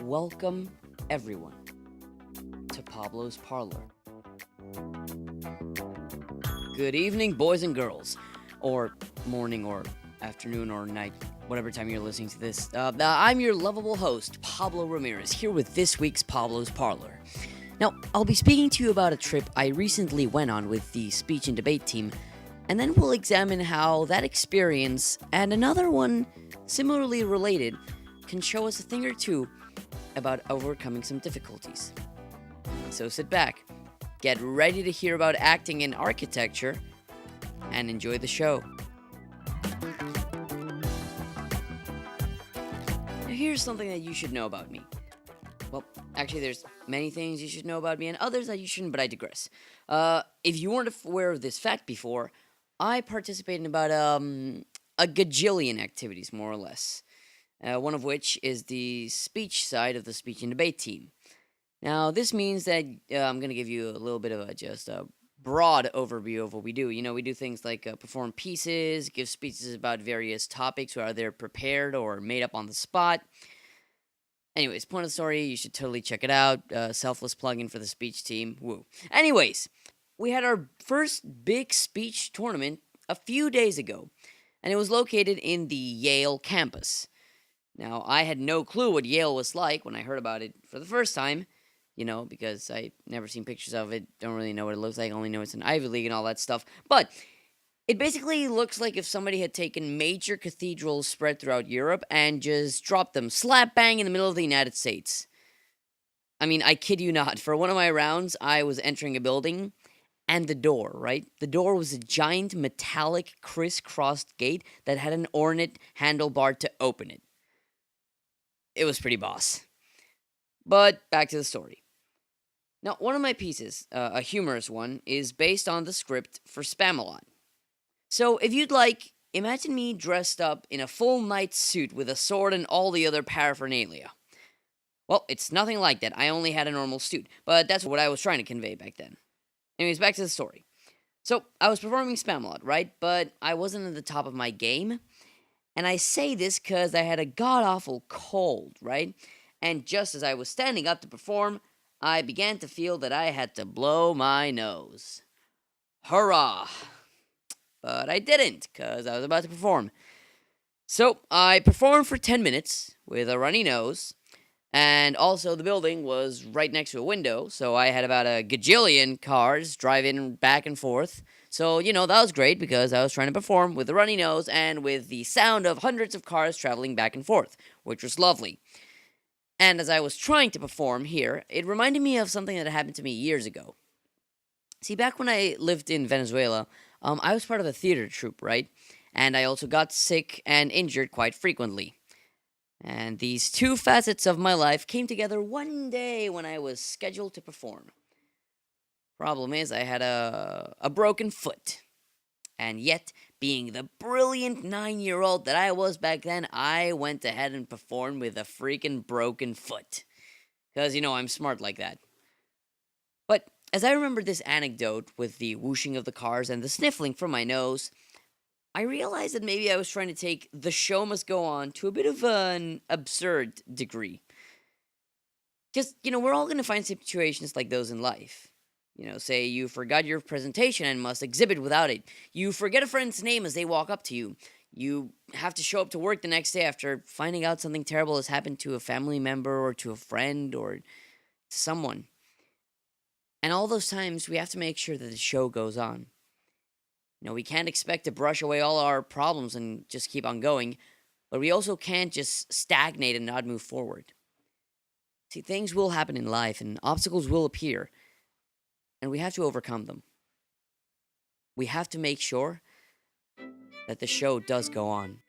Welcome, everyone, to Pablo's Parler. Good evening, boys and girls, or morning, or afternoon, or night, whatever time you're listening to this. I'm your lovable host, Pablo Ramirez, here with this week's Pablo's Parler. Now, I'll be speaking to you about a trip I recently went on with the speech and debate team, and then we'll examine how that experience, and another one similarly related, can show us a thing or two about overcoming some difficulties. So sit back, get ready to hear about acting and architecture, and enjoy the show. Now here's something that you should know about me. Well, actually there's many things you should know about me and others that you shouldn't, but I digress. If you weren't aware of this fact before, I participate in about a gajillion activities, more or less. One of which is the speech side of the speech and debate team. Now, this means that I'm going to give you a little bit of a broad overview of what we do. You know, we do things like perform pieces, give speeches about various topics, whether they're prepared or made up on the spot. Anyways, point of the story, you should totally check it out. Selfless plug-in for the speech team. Woo. Anyways, we had our first big speech tournament a few days ago, and it was located in the Yale campus. Now, I had no clue what Yale was like when I heard about it for the first time, because I never seen pictures of it, don't really know what it looks like, only know it's an Ivy League and all that stuff. But it basically looks like if somebody had taken major cathedrals spread throughout Europe and just dropped them slap bang in the middle of the United States. I mean, I kid you not, for one of my rounds, I was entering a building, and the door, right? The door was a giant metallic crisscrossed gate that had an ornate handlebar to open it. It was pretty boss. But back to the story. Now, one of my pieces, a humorous one, is based on the script for Spamalot. So, if you'd like, imagine me dressed up in a full knight suit with a sword and all the other paraphernalia. Well, it's nothing like that. I only had a normal suit, but that's what I was trying to convey back then. Anyways, back to the story. So, I was performing Spamalot, right? But I wasn't at the top of my game. And I say this because I had a god-awful cold, right? And just as I was standing up to perform, I began to feel that I had to blow my nose. Hurrah! But I didn't, because I was about to perform. So, I performed for 10 minutes with a runny nose, and also the building was right next to a window, so I had about a gajillion cars driving back and forth. So, that was great because I was trying to perform with a runny nose and with the sound of hundreds of cars traveling back and forth, which was lovely. And as I was trying to perform here, it reminded me of something that happened to me years ago. See, back when I lived in Venezuela, I was part of a theater troupe, right? And I also got sick and injured quite frequently. And these two facets of my life came together one day when I was scheduled to perform. Problem is, I had a broken foot. And yet, being the brilliant 9-year-old that I was back then, I went ahead and performed with a freaking broken foot. Because, I'm smart like that. But as I remembered this anecdote with the whooshing of the cars and the sniffling from my nose, I realized that maybe I was trying to take the show must go on to a bit of an absurd degree. Because, we're all going to find situations like those in life. Say you forgot your presentation and must exhibit without it. You forget a friend's name as they walk up to you. You have to show up to work the next day after finding out something terrible has happened to a family member or to a friend or to someone. And all those times, we have to make sure that the show goes on. We can't expect to brush away all our problems and just keep on going, but we also can't just stagnate and not move forward. See, things will happen in life and obstacles will appear. And we have to overcome them. We have to make sure that the show does go on.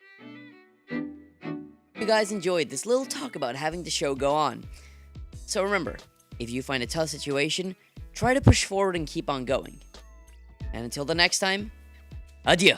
You guys enjoyed this little talk about having the show go on. So remember, if you find a tough situation, try to push forward and keep on going. And until the next time, adieu.